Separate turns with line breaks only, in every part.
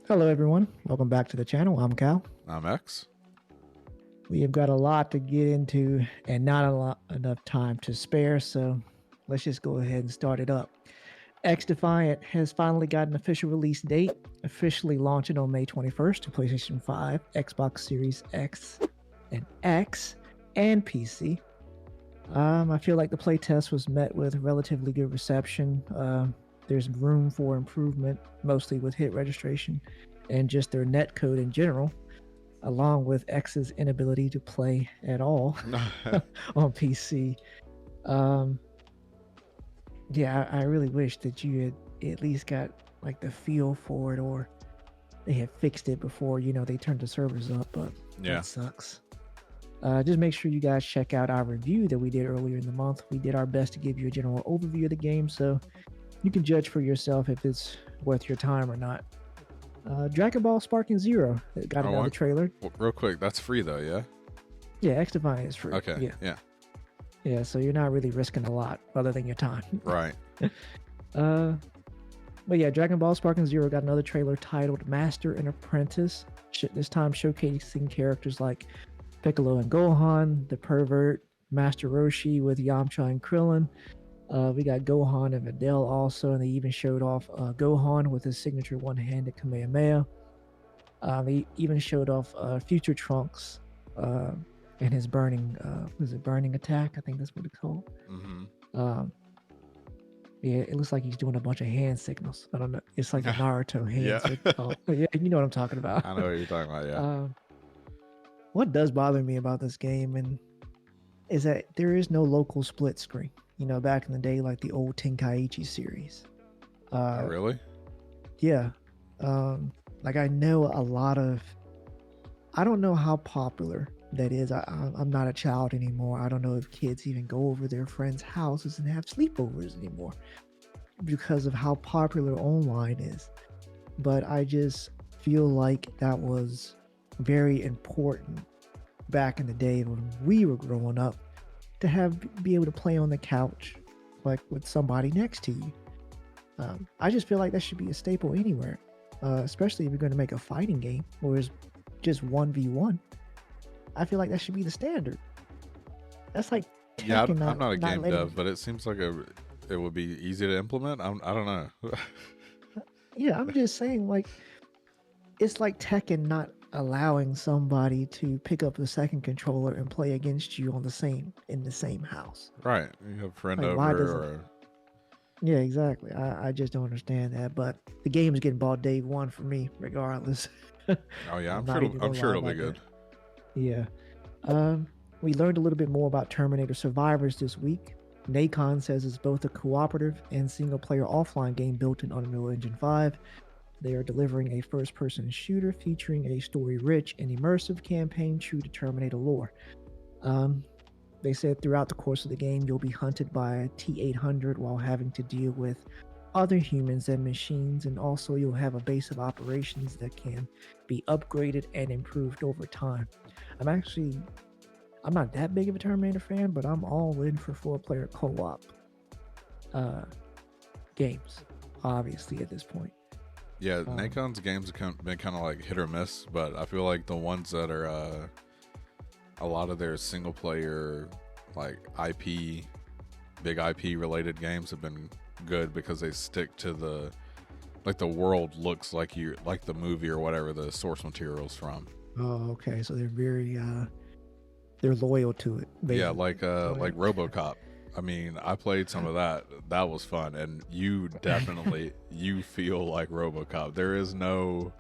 Hello, everyone. Welcome back to the channel. I'm Cal.
I'm X.
We have got a lot to get into and not enough time to spare, so let's just go ahead and start it up. XDefiant has finally got an official release date, officially launching on May 21st to PlayStation 5, Xbox Series X and X, and PC. I feel like the playtest was met with relatively good reception. There's room for improvement, mostly with hit registration and just their netcode in general, along with X's inability to play at all on PC. Yeah, I really wish that you had at least got like the feel for it, or they had fixed it before, they turned the servers up, but that sucks. Just make sure you guys check out our review that we did earlier in the month. We did our best to give you a general overview of the game, so you can judge for yourself if it's worth your time or not. Dragonball Sparking Zero got another trailer.
Well, real quick, that's free though, yeah?
Yeah, XDefiant is free.
Okay,
yeah, so you're not really risking a lot other than your time.
Right.
But yeah, Dragon Ball Sparking Zero got another trailer titled Master and Apprentice, this time showcasing characters like Piccolo and Gohan, the Pervert, Master Roshi with Yamcha and Krillin. We got Gohan and Videl also, and they even showed off Gohan with his signature one-handed Kamehameha. They even showed off Future Trunks and his burning, burning attack? I think that's what it's called.
Mm-hmm.
Yeah, it looks like he's doing a bunch of hand signals. I don't know. It's like a Naruto hand
Yeah.
signal. Yeah, you know what I'm talking about.
I know what you're talking about, yeah.
What does bother me about this game is that there is no local split screen. Back in the day, like the old Tenkaichi series.
Oh, really?
Yeah. Like I know a lot of... I don't know how popular that is. I'm not a child anymore. I don't know if kids even go over their friends' houses and have sleepovers anymore because of how popular online is. But I just feel like that was very important back in the day when we were growing up, to be able to play on the couch like with somebody next to you. I just feel like that should be a staple anywhere, especially if you're going to make a fighting game where it's just 1v1. I feel like that should be the standard. That's like
yeah, I'm not a game dev, but it seems like it would be easy to implement. I don't know.
Yeah, I'm just saying, like, it's like Tekken not allowing somebody to pick up the second controller and play against you in the same house.
Right. You have a friend
Like,
over
Yeah, exactly. I just don't understand that. But the game is getting bought day one for me, regardless.
Oh yeah, I'm sure it'll be good.
Yeah. We learned a little bit more about Terminator Survivors this week. Nacon says it's both a cooperative and single-player offline game built in Unreal Engine 5. They are delivering a first-person shooter featuring a story-rich and immersive campaign true to Terminator lore. They said throughout the course of the game, you'll be hunted by a T-800 while having to deal with other humans and machines, and also you'll have a base of operations that can be upgraded and improved over time. I'm not that big of a Terminator fan, but I'm all in for 4-player co-op games, obviously, at this point.
Yeah, Nakon's games have been kind of like hit or miss, but I feel like the ones that are a lot of their single player, like big IP related games have been good because they stick to the world looks like the movie or whatever the source material's from.
Oh, okay. So they're very they're loyal to it. Basically.
Yeah, like RoboCop. I mean, I played some of that. That was fun, and you definitely you feel like RoboCop. There is no,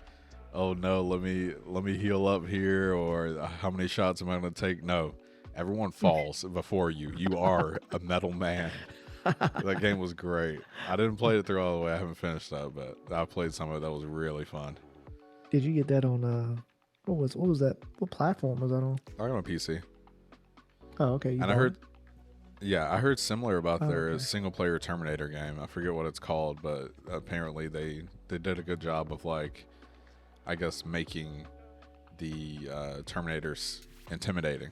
oh no, let me heal up here, or how many shots am I going to take? No, everyone falls before you. You are a metal man. That game was great. I didn't play it through all the way. I haven't finished that, but I played some of it. That was really fun.
Did you get that on what was that? What platform was that on?
I got on PC.
Oh, okay.
And I heard similar about their single player Terminator game. I forget what it's called, but apparently they did a good job of, like, I guess, making the Terminators intimidating.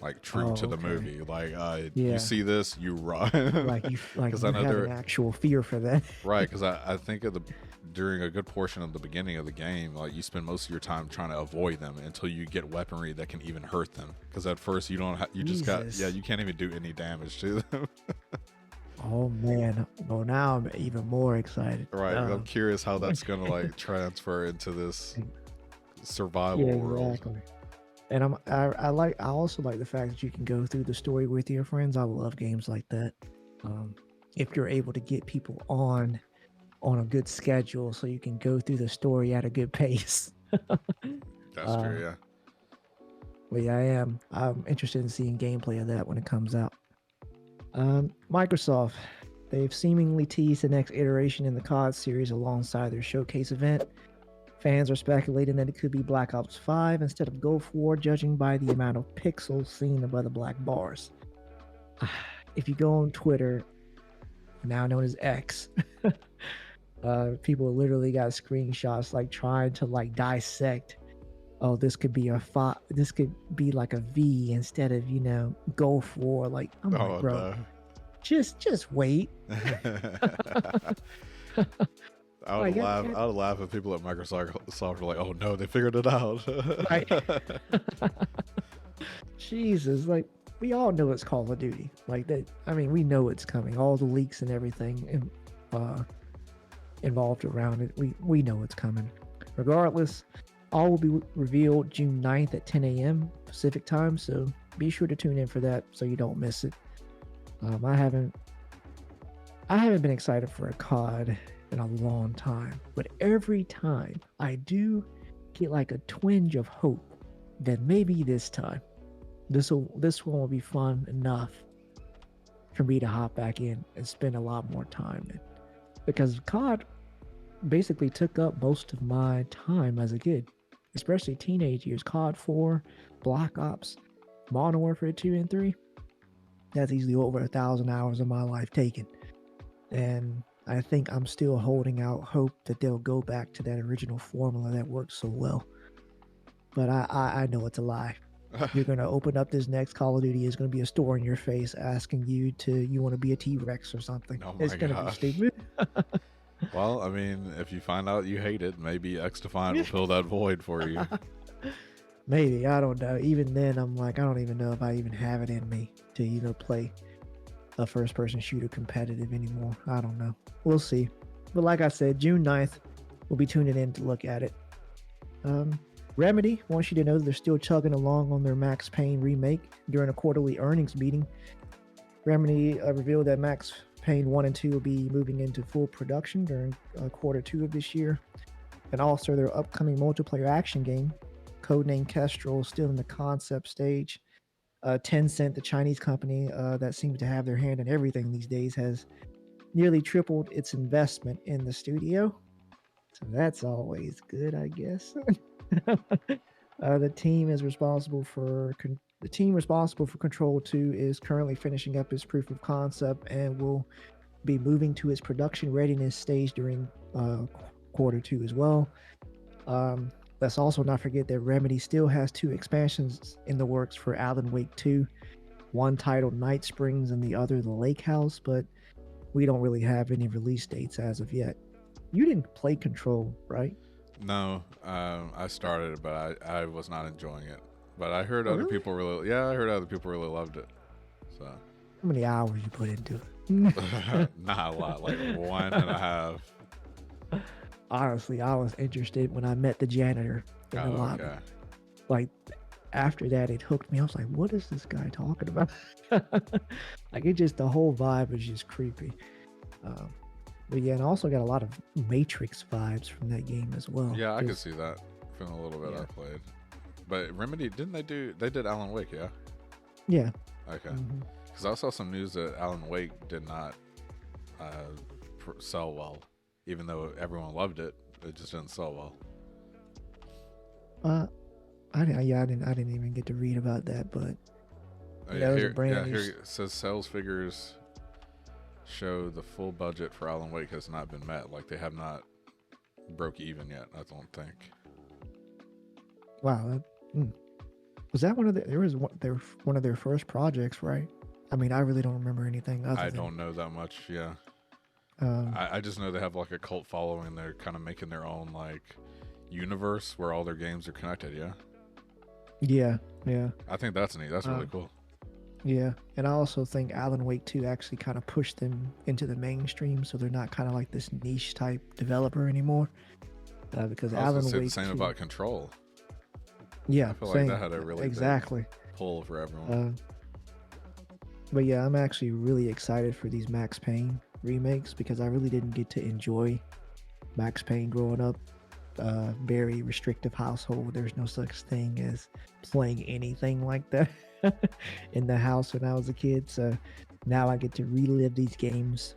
Like true to the movie. Like you see this, you run.
Like you have an actual fear for that.
Right, because I think of during a good portion of the beginning of the game, like you spend most of your time trying to avoid them until you get weaponry that can even hurt them. Because at first you don't, you just got,
Jesus.
you can't even do any damage to them.
Oh man. Well, now I'm even more excited.
Right. I'm curious how that's gonna like transfer into this survival
Yeah,
world.
exactly. And I also like the fact that you can go through the story with your friends. I love games like that. If you're able to get people on a good schedule, so you can go through the story at a good pace.
That's true, yeah.
But yeah, I'm interested in seeing gameplay of that when it comes out. Microsoft, they've seemingly teased the next iteration in the COD series alongside their showcase event. Fans are speculating that it could be Black Ops 5 instead of Gulf War, judging by the amount of pixels seen above the black bars. If you go on Twitter, now known as X, people literally got screenshots like trying to like dissect. Oh, this could be this could be like a V instead of, Gulf War. Like, I'm like, bro,
no.
just wait.
I would laugh if people at Microsoft were like, "Oh no, they figured it out."
Right. Jesus, like we all know it's Call of Duty. Like that. I mean, we know it's coming. All the leaks and everything involved around it. We know it's coming. Regardless, all will be revealed June 9th at 10 a.m. Pacific time. So be sure to tune in for that so you don't miss it. I haven't been excited for a COD in a long time, but every time I do get like a twinge of hope that maybe this time this one will be fun enough for me to hop back in and spend a lot more time in, because COD basically took up most of my time as a kid, especially teenage years. COD 4, Black Ops, Modern Warfare 2 and 3, that's easily over 1,000 hours of my life taken. And I think I'm still holding out hope that they'll go back to that original formula that worked so well. But I know it's a lie. You're going to open up this next Call of Duty, it's going to be a store in your face asking you want to be a T-Rex or something.
Oh
it's going to be stupid.
Well, I mean, if you find out you hate it, maybe XDefiant will fill that void for you.
Maybe, I don't know. Even then, I'm like, I don't even know if I even have it in me to, play a first-person shooter competitive anymore. I don't know. We'll see. But like I said, June 9th, we'll be tuning in to look at it. Remedy wants you to know that they're still chugging along on their Max Payne remake. During a quarterly earnings meeting, Remedy revealed that Max Payne 1 and 2 will be moving into full production during quarter 2 of this year. And also their upcoming multiplayer action game, codenamed Kestrel, is still in the concept stage. Tencent, the Chinese company that seems to have their hand in everything these days, has nearly tripled its investment in the studio. So that's always good, I guess. The team responsible for Control 2 is currently finishing up its proof of concept and will be moving to its production readiness stage during quarter 2 as well. Let's also not forget that Remedy still has 2 expansions in the works for Alan Wake 2, one titled Night Springs and the other The Lake House, but we don't really have any release dates as of yet. You didn't play Control, right?
No, I started it, but I was not enjoying it. But I heard other people really loved it. So
how many hours you put into it?
Not a lot, like 1.5.
Honestly, I was interested when I met the janitor in the lobby. Okay. Like after that, it hooked me. I was like, "What is this guy talking about?" Like the whole vibe was just creepy. But yeah, and I also got a lot of Matrix vibes from that game as well.
Yeah, I could see that from a little bit I played. But Remedy, they did Alan Wake, yeah?
Yeah.
Okay. Because I saw some news that Alan Wake did not sell well, even though everyone loved it. It just didn't sell
well. I didn't even get to read about that, but
here it says sales figures show the full budget for Alan Wake has not been met. Like they have not broke even yet. I don't think.
Wow, was that one of their first projects, right? I mean, I really don't remember anything.
I don't know that much. Yeah. I just know they have like a cult following. They're kind of making their own like universe where all their games are connected. Yeah,
Yeah, yeah,
I think that's neat. That's really cool.
yeah. And I also think Alan Wake 2 actually kind of pushed them into the mainstream, so they're not kind of like this niche type developer anymore. Because
I was gonna
Alan
say the
Wake
same
2,
about Control.
yeah,
I feel like
same,
that had a really
exactly.
big pull for everyone.
But yeah, I'm actually really excited for these Max Payne remakes because I really didn't get to enjoy Max Payne growing up. Very restrictive household. There's no such thing as playing anything like that in the house when I was a kid. So now I get to relive these games,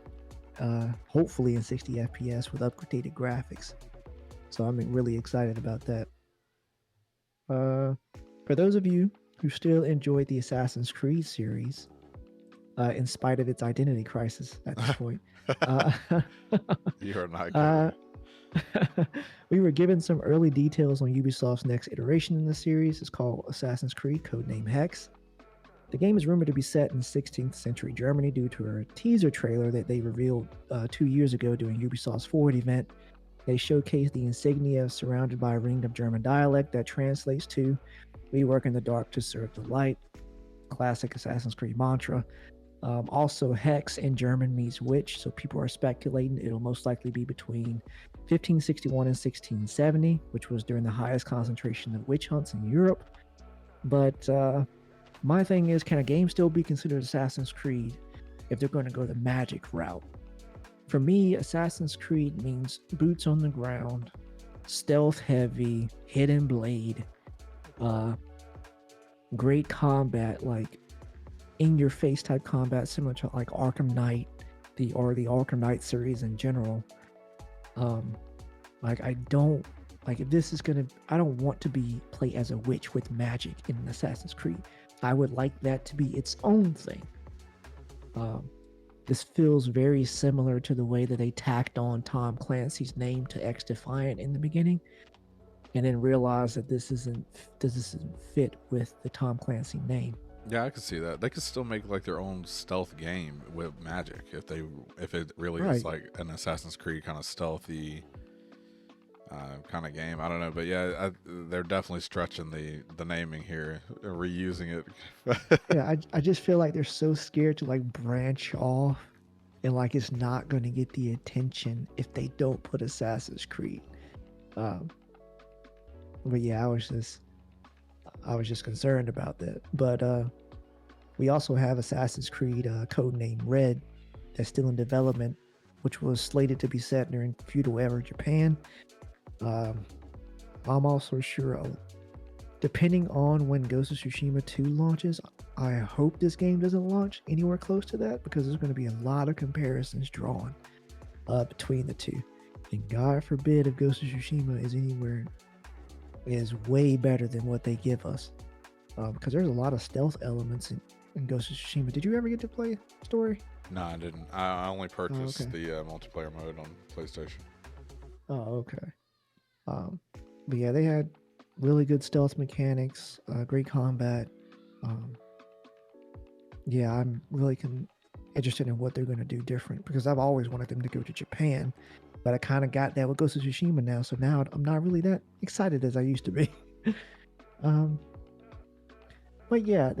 hopefully in 60 FPS with updated graphics. So I'm really excited about that. For those of you who still enjoyed the Assassin's Creed series, in spite of its identity crisis at this point, uh,
You are not
uh,
kidding.
we were given some early details on Ubisoft's next iteration in the series. It's called Assassin's Creed, codename Hexe. The game is rumored to be set in 16th century Germany due to a teaser trailer that they revealed 2 years ago during Ubisoft's Forward event. They showcased the insignia surrounded by a ring of German dialect that translates to "We work in the dark to serve the light." Classic Assassin's Creed mantra. Also, Hex in German means witch, so people are speculating it'll most likely be between 1561 and 1670, which was during the highest concentration of witch hunts in Europe. But my thing is, can a game still be considered Assassin's Creed if they're going to go the magic route? For me, Assassin's Creed means boots on the ground, stealth heavy, hidden blade, great combat, like in your face type combat, similar to like Arkham Knight, the Arkham Knight series in general. Like I don't like if this is gonna. I don't want to be play as a witch with magic in Assassin's Creed. I would like that to be its own thing. This feels very similar to the way that they tacked on Tom Clancy's name to XDefiant in the beginning, and then realized that this isn't fit with the Tom Clancy name.
Yeah, I could see that. They could still make like their own stealth game with magic if it really is
Right.
like an Assassin's Creed kind of stealthy kind of game. I don't know, but yeah, they're definitely stretching the naming here, reusing it.
Yeah, I just feel like they're so scared to like branch off, and like it's not going to get the attention if they don't put Assassin's Creed. Um, but yeah, I was just concerned about that. But we also have Assassin's Creed codename Red that's still in development, which was slated to be set during feudal era Japan. I'm also sure, depending on when Ghost of Tsushima 2 launches, I hope this game doesn't launch anywhere close to that because there's going to be a lot of comparisons drawn between the two. And God forbid if Ghost of Tsushima is way better than what they give us. Because there's a lot of stealth elements in Ghost of Tsushima. Did you ever get to play story?
No, I didn't. I only purchased
okay.
the multiplayer mode on PlayStation.
Oh, okay. But yeah, they had really good stealth mechanics, great combat. Yeah, I'm really interested in what they're going to do different because I've always wanted them to go to Japan, but I kind of got that with Ghost of Tsushima now, so now I'm not really that excited as I used to be. But yeah,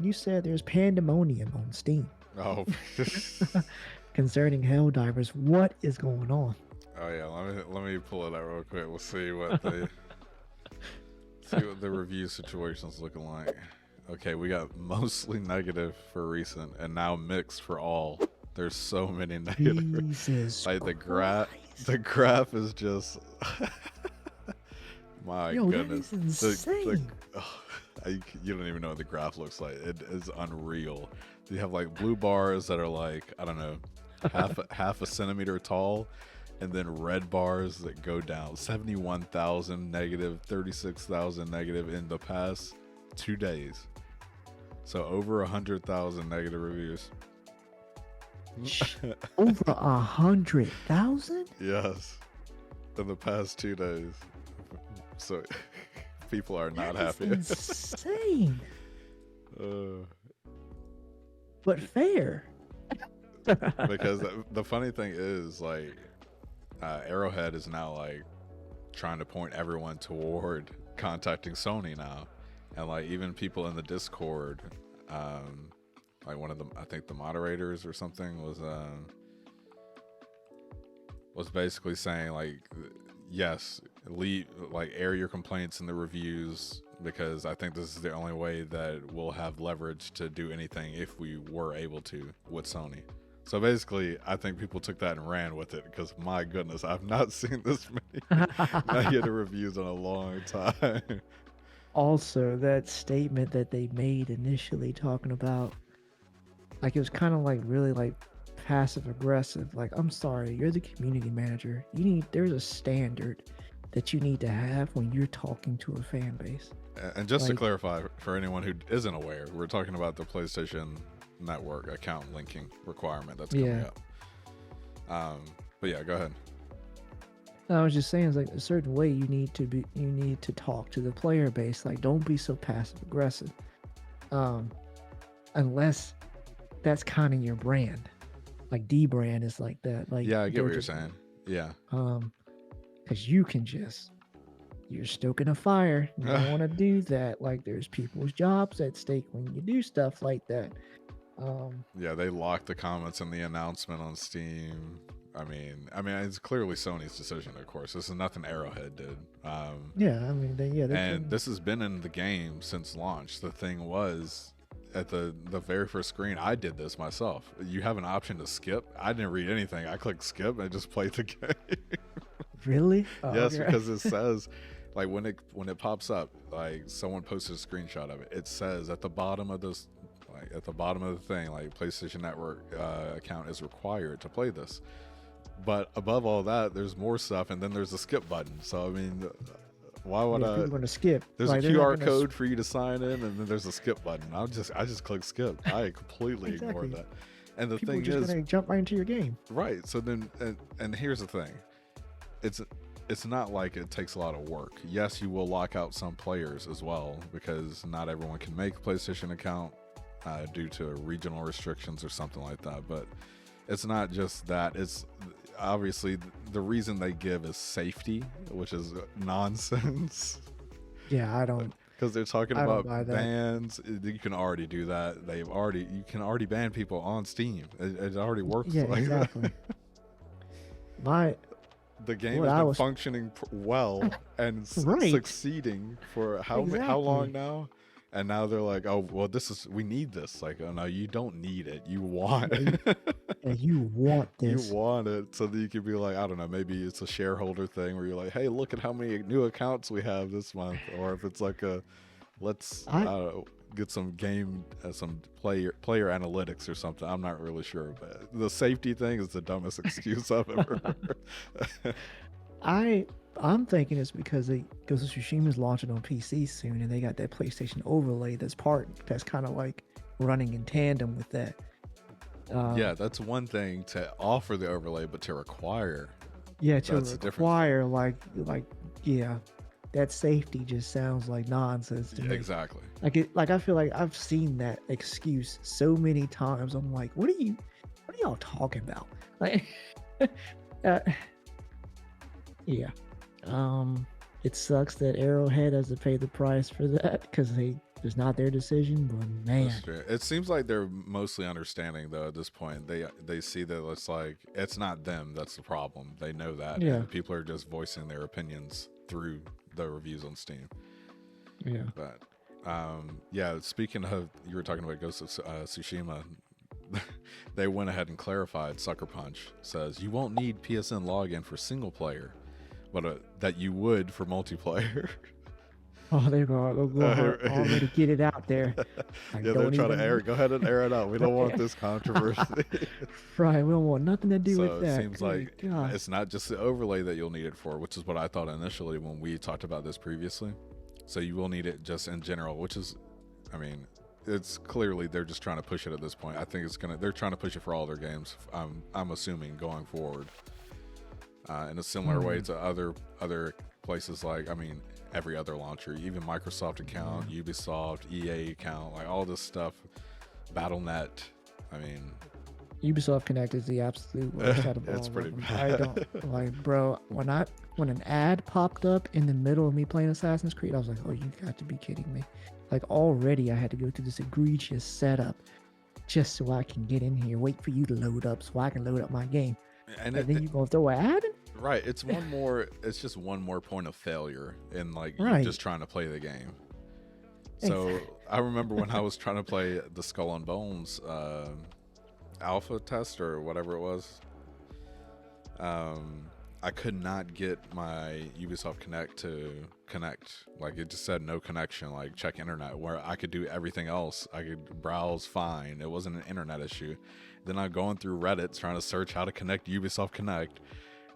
you said there's pandemonium on Steam
Oh,
concerning Helldivers. What is going on?
oh yeah. Let me pull it out real quick. We'll see what the review situation's looking like. Okay, we got mostly negative for recent and now mixed for all. There's so many negative.
Jesus
Like
Christ.
the graph is just my
Yo,
goodness.
that is insane.
You don't even know what the graph looks like. It is unreal. You have like blue bars that are like, I don't know, half a centimeter tall, and then red bars that go down 71,000 negative, 36,000 negative in the past 2 days. So over 100,000 negative reviews.
Over 100,000?
Yes, in the past 2 days. So people are not
That is
happy.
insane.
uh,
But fair.
Because the funny thing is, like, Arrowhead is now like trying to point everyone toward contacting Sony now, and like even people in the Discord, like one of the, I think the moderators or something was basically saying like, yes, leave, like air your complaints in the reviews, because I think this is the only way that we'll have leverage to do anything if we were able to with Sony. So basically, I think people took that and ran with it, because my goodness, I've not seen this many negative reviews in a long time.
Also, that statement that they made initially talking about, like, it was kind of like really like passive aggressive. Like, I'm sorry, you're the community manager. There's a standard that you need to have when you're talking to a fan base.
And just to clarify, for anyone who isn't aware, we're talking about the PlayStation Network account linking requirement that's coming up. But yeah, go ahead.
I was just saying, it's like a certain way you need to talk to the player base. Like, don't be so passive aggressive, unless that's kind of your brand. Like D brand is like that. Like,
yeah, I get what you're saying. Yeah.
Because you're stoking a fire. You don't want to do that. Like, there's people's jobs at stake when you do stuff like that.
Yeah, they locked the comments in the announcement on Steam. I mean, it's clearly Sony's decision, of course. This is nothing Arrowhead did. And this has been in the game since launch. The thing was, at the very first screen, I did this myself. You have an option to skip. I didn't read anything. I clicked skip and just played the game.
Really?
Yes, okay. Because it says, like, when it pops up, like someone posted a screenshot of it. It says at the bottom of this, like at the bottom of the thing, like PlayStation Network account is required to play this. But above all that, there's more stuff, and then there's a skip button. So I mean, why would I?
Want to skip?
There's a QR code for you to sign in, and then there's a skip button. I just click skip. I completely ignored that. And the
People
thing
just
is,
gonna jump right into your game,
right? So then, and here's the thing, it's not like it takes a lot of work. Yes, you will lock out some players as well, because not everyone can make a PlayStation account due to regional restrictions or something like that. But it's not just that. It's obviously the reason they give is safety, which is nonsense.
Yeah, I don't.
Because they're talking about bans. You can already do that. You can already ban people on Steam. It already works.
Yeah,
like
exactly.
The game has been functioning well and succeeding for how long now? And now they're like, oh, well, we need this. Like, oh, no, you don't need it. You want it.
And you want this.
You want it so that you can be like, I don't know, maybe it's a shareholder thing where you're like, hey, look at how many new accounts we have this month. Or if it's like let's get some player analytics or something. I'm not really sure. But the safety thing is the dumbest excuse I've ever heard.
I'm thinking it's because Ghost of Tsushima is launching on PC soon, and they got that PlayStation overlay that's kind of like running in tandem with that.
Yeah, that's one thing to offer the overlay, but to require.
Yeah, to require that safety just sounds like nonsense to me.
Exactly.
Like I feel like I've seen that excuse so many times. I'm like, what are y'all talking about? Like, yeah. It sucks that Arrowhead has to pay the price for that, because it's not their decision, but man.
That's true. It seems like they're mostly understanding though at this point. They see that it's like, it's not them that's the problem. They know that.
Yeah.
And people are just voicing their opinions through the reviews on Steam.
Yeah.
But yeah, speaking of, you were talking about Ghost of Tsushima, they went ahead and clarified. Sucker Punch says you won't need PSN login for single player, but that you would for multiplayer.
Oh, they're going to already get it out there.
Yeah, they're trying to air it. Go ahead and air it out. We don't want this controversy.
Right, we don't want nothing to do with that.
It seems like it's not just the overlay that you'll need it for, which is what I thought initially when we talked about this previously. So you will need it just in general, which is, I mean, it's clearly they're just trying to push it at this point. I think they're trying to push it for all their games. I'm assuming going forward, in a similar way to other places, like, I mean, every other launcher, even Microsoft account, Ubisoft, EA account, like all this stuff, Battle.net. I mean,
Ubisoft Connect is the absolute worst out of all
It's
of
pretty
them.
bad.
I don't like, bro. When an ad popped up in the middle of me playing Assassin's Creed, I was like, "Oh, you got to be kidding me!" Like already, I had to go through this egregious setup just so I can get in here, wait for you to load up, so I can load up my game,
And
and then you gonna throw an ad?
right, it's one more. It's just one more point of failure in like you
Right.
just trying to play the game. So
Exactly.
I remember when I was trying to play the Skull and Bones alpha test or whatever it was. I could not get my Ubisoft Connect to connect. Like it just said no connection. Like check internet, where I could do everything else. I could browse fine. It wasn't an internet issue. Then I'm going through Reddit trying to search how to connect Ubisoft Connect.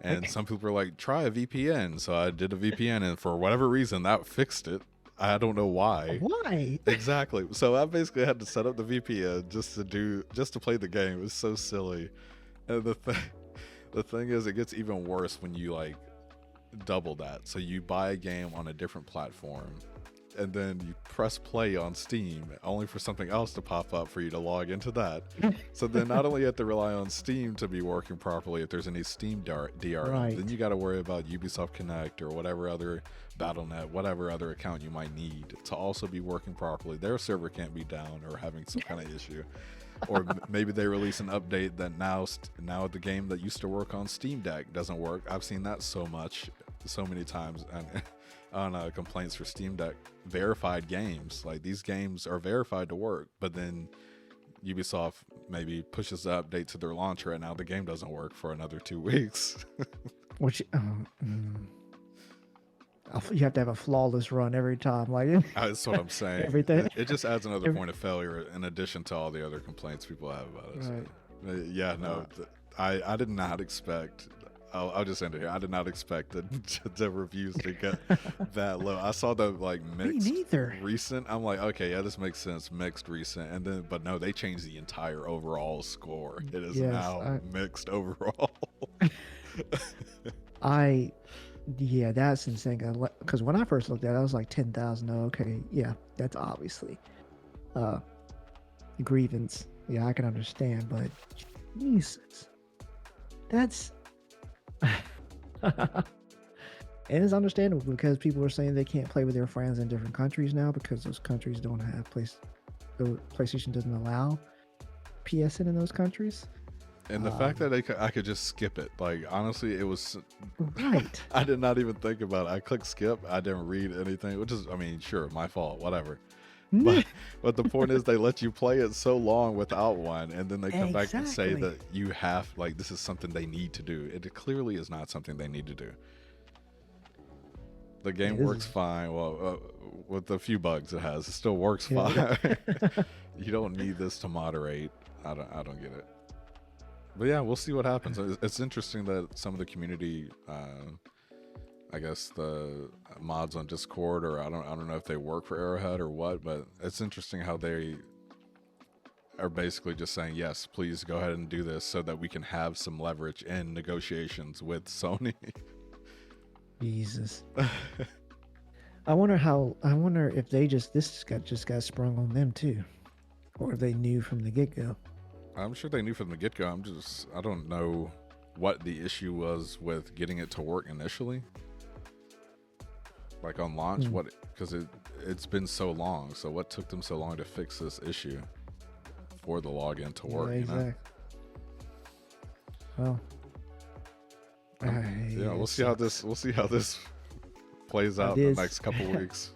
And some people are like, try a VPN. So I did a VPN, and for whatever reason, that fixed it. I don't know why.
Why?
Exactly. So I basically had to set up the VPN just to play the game. It was so silly. And the thing is, it gets even worse when you like double that. So you buy a game on a different platform, and then you press play on Steam, only for something else to pop up for you to log into that. So then not only you have to rely on Steam to be working properly if there's any Steam DRM,
Right.
then you got to worry about Ubisoft Connect or whatever other Battle.net, whatever other account you might need to also be working properly. Their server can't be down or having some kind of issue. Or maybe they release an update that now the game that used to work on Steam Deck doesn't work. I've seen that so many times on complaints for Steam Deck verified games. Like these games are verified to work, but then Ubisoft maybe pushes the update to their launcher, and now the game doesn't work for another 2 weeks.
Which you have to have a flawless run every time. Like
That's what I'm saying.
Everything.
It just adds another point of failure in addition to all the other complaints people have about it.
Right.
So, yeah, no, I did not expect. I'll just end it here. I did not expect the reviews to get that low. I saw the like mixed
Me neither.
recent. I'm like, okay, yeah, this makes sense. Mixed recent, and then but no, they changed the entire overall score. It is now mixed overall.
Yeah, that's insane. Because when I first looked at it, I was like 10,000. Oh, okay, yeah, that's obviously grievance. Yeah, I can understand, but Jesus, that's and it's understandable because people are saying they can't play with their friends in different countries now because those countries don't have PlayStation doesn't allow PSN in those countries.
And the fact that I could just skip it, like honestly, it was
right.
I did not even think about it. I clicked skip. I didn't read anything, which is, I mean, sure, my fault, whatever. But the point is, they let you play it so long without one, and then they come back and say that you have, like, this is something they need to do. It clearly is not something they need to do. The game works fine. Well, with a few bugs it has, it still works fine. You don't need this to moderate. I don't get it. But yeah, we'll see what happens. It's interesting that some of the community, I guess the mods on Discord, or I don't know if they work for Arrowhead or what, but it's interesting how they are basically just saying, yes, please go ahead and do this so that we can have some leverage in negotiations with Sony.
Jesus. I wonder if they just got sprung on them too, or if they knew from the get-go.
I'm sure they knew from the get-go. I don't know what the issue was with getting it to work initially. Like on launch, because it's been so long. So what took them so long to fix this issue for the login to work?
Exactly. Well,
yeah, we'll see how this plays out in the next couple weeks.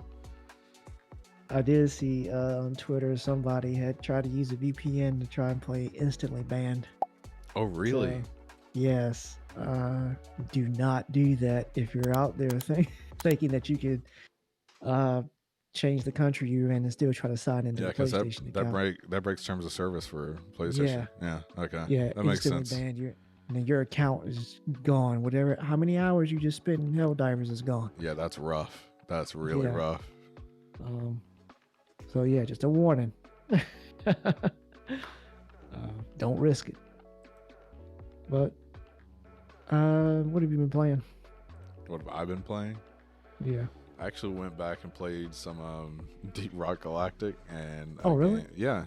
I did see on Twitter somebody had tried to use a VPN to try and play Instantly Banned.
Oh, really?
So, yes. Do not do that if you're out there thinking that you could change the country you're in and still try to sign into the PlayStation account.
That breaks terms of service for PlayStation. Yeah. Okay.
Yeah.
That makes sense.
Banned, and then your account is gone. Whatever, how many hours you just spent in Helldivers is gone.
Yeah, that's rough. That's really rough.
So yeah, just a warning. Don't risk it. But what have you been playing?
What have I been playing?
Yeah.
I actually went back and played some Deep Rock Galactic, and
really?
Yeah.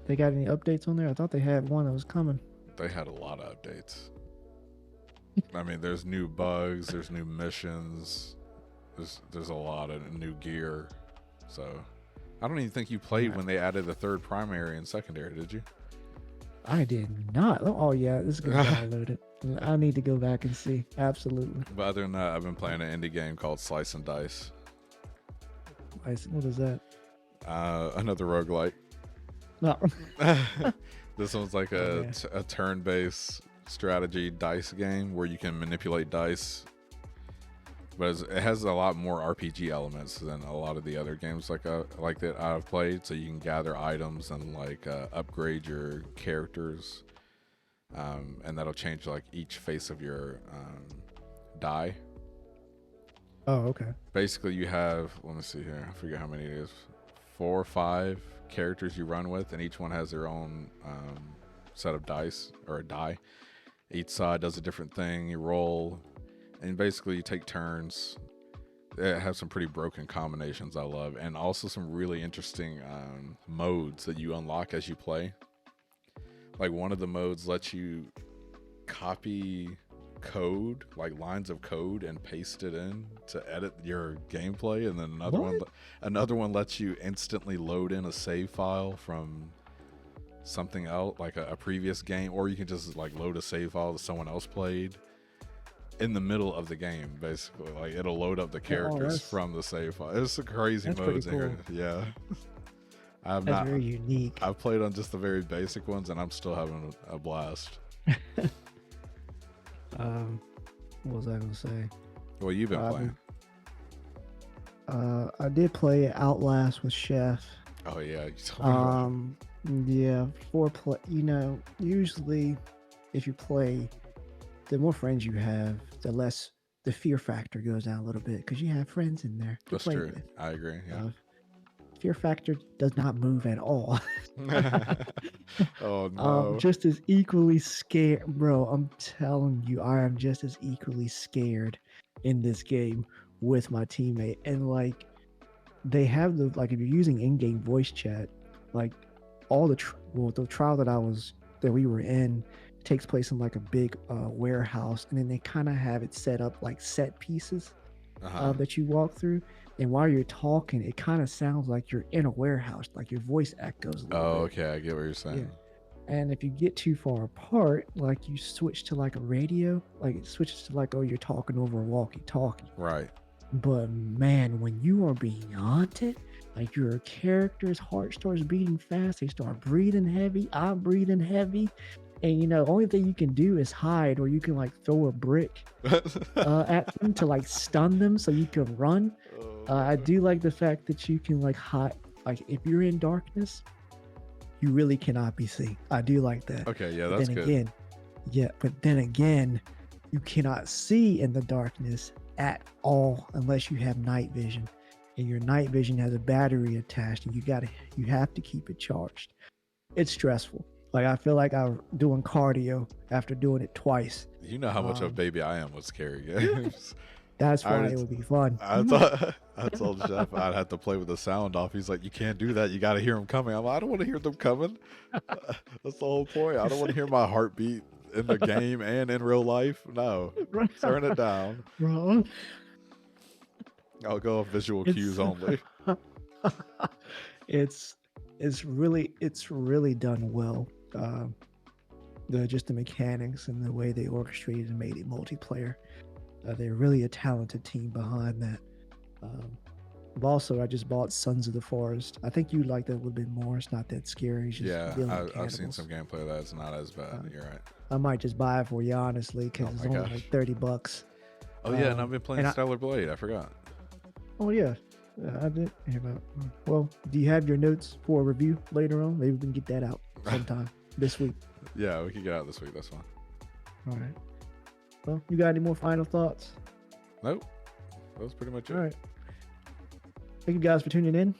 They got any updates on there? I thought they had one that was coming.
They had a lot of updates. I mean, there's new bugs, there's new missions, there's a lot of new gear. So I don't even think you played when they added the third primary and secondary, did you?
I did not. Oh yeah, this is gonna download it. I need to go back and see. Absolutely.
But other than that, I've been playing an indie game called Slice and Dice.
What is that?
Another roguelike.
No.
This one's like a turn-based strategy dice game where you can manipulate dice, but it has a lot more RPG elements than a lot of the other games like that I've played. So you can gather items and like upgrade your characters, and that'll change like each face of your die.
Oh, okay.
Basically, you have, let me see here, I forget how many it is, 4 or 5 characters you run with, and each one has their own set of dice, or a die. Each side does a different thing. You roll, and basically you take turns. It has some pretty broken combinations I love, and also some really interesting modes that you unlock as you play. Like one of the modes lets you copy code, like lines of code, and paste it in to edit your gameplay, and then another one lets you instantly load in a save file from something else, like a previous game, or you can just like load a save file that someone else played in the middle of the game. Basically, like it'll load up the characters from the save file. It's a crazy modes in here. Yeah.
That's very unique.
I've played on just the very basic ones, and I'm still having a blast.
What was I gonna say?
Well, you've been playing.
I did play Outlast with Chef.
Oh yeah, you told me
yeah, you know, usually if you play, the more friends you have, the less the fear factor goes down a little bit because you have friends in there.
That's true. I agree. Yeah.
Fear factor does not move at all.
Oh no.
Just as equally scared, bro. I'm telling you, I am just as equally scared in this game with my teammate. And like, they have the, like, if you're using in-game voice chat, like all the trial that we were in takes place in like a big warehouse, and then they kind of have it set up like set pieces that you walk through. And while you're talking, it kind of sounds like you're in a warehouse, like your voice echoes a little bit.
Okay, I get what you're saying.
Yeah. And if you get too far apart, like you switch to like a radio, like it switches to like, oh, you're talking over a walkie-talkie.
Right.
But man, when you are being haunted, like your character's heart starts beating fast, they start breathing heavy, I'm breathing heavy. And you know, only thing you can do is hide, or you can like throw a brick at them to like stun them so you can run. I do like the fact that you can like hide, like if you're in darkness, you really cannot be seen. I do like that.
Okay, yeah, that's good.
But then again, you cannot see in the darkness at all unless you have night vision, and your night vision has a battery attached, and you have to keep it charged. It's stressful. Like I feel like I'm doing cardio after doing it twice.
You know how much of a baby I am with scary games.
That's why it would be fun.
I told Jeff I'd have to play with the sound off. He's like, you can't do that. You got to hear them coming. I'm like, I don't want to hear them coming. That's the whole point. I don't want to hear my heartbeat in the game and in real life. No, turn it down.
Wrong.
I'll go off visual cues only.
It's really done well. The mechanics and the way they orchestrated and made it multiplayer. They're really a talented team behind that. Also, I just bought Sons of the Forest. I think you like that a little bit more. It's not that scary. It's just
I've seen some gameplay of that. It's not as bad. You're right.
I might just buy it for you, honestly, because it's only like $30.
Oh yeah, and I've been playing Stellar Blade. I forgot.
Oh yeah, I did hear about. Well, do you have your notes for a review later on? Maybe we can get that out sometime this week.
Yeah, we can get out this week. That's fine.
All right. Well, you got any more final thoughts?
Nope. That was pretty much it.
All right. Thank you guys for tuning in.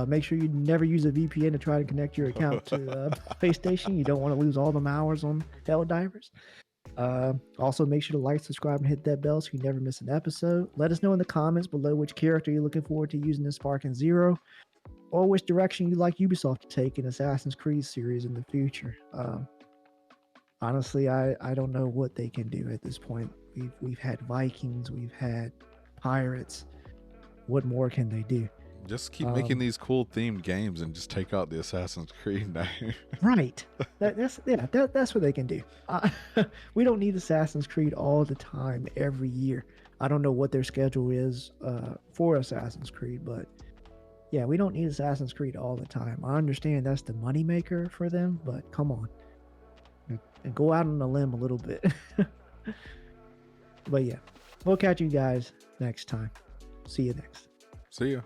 Make sure you never use a VPN to try to connect your account to PlayStation. You don't want to lose all them hours on Helldivers. Also, make sure to like, subscribe, and hit that bell so you never miss an episode. Let us know in the comments below which character you're looking forward to using in Sparking Zero. or which direction you like Ubisoft to take an Assassin's Creed series in the future. Honestly, I don't know what they can do at this point. We've had Vikings, we've had pirates. What more can they do?
Just keep making these cool themed games and just take out the Assassin's Creed name.
Right. That's what they can do. We don't need Assassin's Creed all the time, every year. I don't know what their schedule is for Assassin's Creed, but yeah, we don't need Assassin's Creed all the time. I understand that's the moneymaker for them, but come on. And go out on a limb a little bit. But yeah, we'll catch you guys next time. See you next.
See ya.